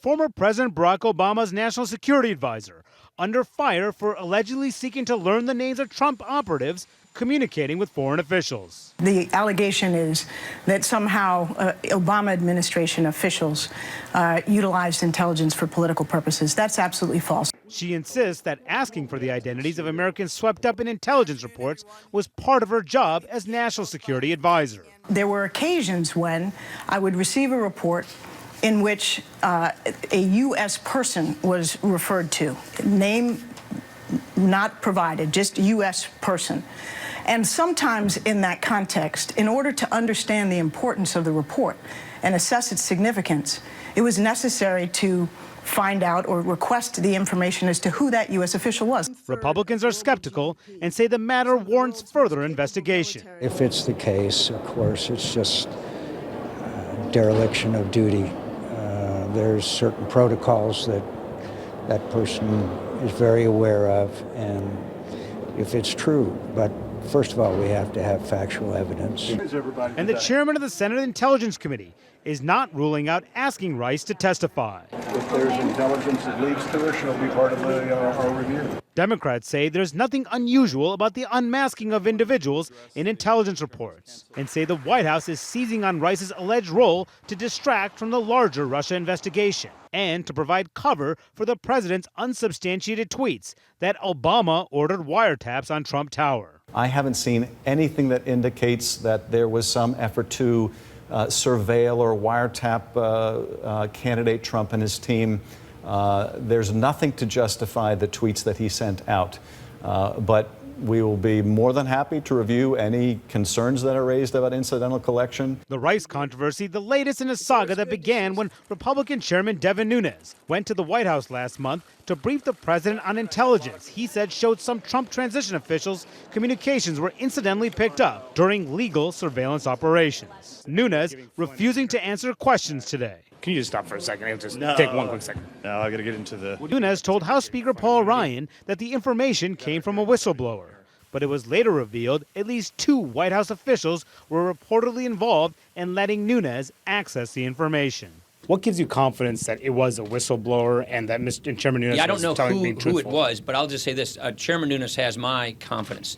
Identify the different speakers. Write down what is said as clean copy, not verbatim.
Speaker 1: former President Barack Obama's national security advisor, under fire for allegedly seeking to learn the names of Trump operatives communicating with foreign officials.
Speaker 2: The allegation is that somehow Obama administration officials utilized intelligence for political purposes. That's absolutely false.
Speaker 1: She insists that asking for the identities of Americans swept up in intelligence reports was part of her job as national security advisor.
Speaker 2: There were occasions when I would receive a report in which a U.S. person was referred to, name not provided, just U.S. person. And sometimes in that context, in order to understand the importance of the report and assess its significance, it was necessary to find out or request the information as to who that U.S. official was.
Speaker 1: Republicans are skeptical and say the matter warrants further investigation.
Speaker 3: If it's the case, of course, it's just dereliction of duty. There's certain protocols that that person is very aware of, and if it's true, but first of all, we have to have factual evidence.
Speaker 1: And the chairman of the Senate Intelligence Committee is not ruling out asking Rice to testify.
Speaker 4: If there's intelligence that leads to her, she'll be part of our review.
Speaker 1: Democrats say there's nothing unusual about the unmasking of individuals in intelligence reports and say the White House is seizing on Rice's alleged role to distract from the larger Russia investigation and to provide cover for the president's unsubstantiated tweets that Obama ordered wiretaps on Trump Tower.
Speaker 5: I haven't seen anything that indicates that there was some effort to surveil or wiretap candidate Trump and his team. There's nothing to justify the tweets that he sent out. But we will be more than happy to review any concerns that are raised about incidental collection.
Speaker 1: The Rice controversy, the latest in a saga that began when Republican Chairman Devin Nunes went to the White House last month to brief the president on intelligence he said showed some Trump transition officials' communications were incidentally picked up during legal surveillance operations. Nunes refusing to answer questions today.
Speaker 6: Can you just stop for a second? I'll just take one quick second.
Speaker 4: No, I got to get into the...
Speaker 1: Nunes told House Speaker Paul Ryan that the information came from a whistleblower. But it was later revealed at least 2 White House officials were reportedly involved in letting Nunes access the information.
Speaker 6: What gives you confidence that it was a whistleblower and that Chairman Nunes
Speaker 7: I don't know
Speaker 6: was telling being
Speaker 7: who
Speaker 6: truthful?
Speaker 7: it was, but I'll just say this. Chairman Nunes has my confidence.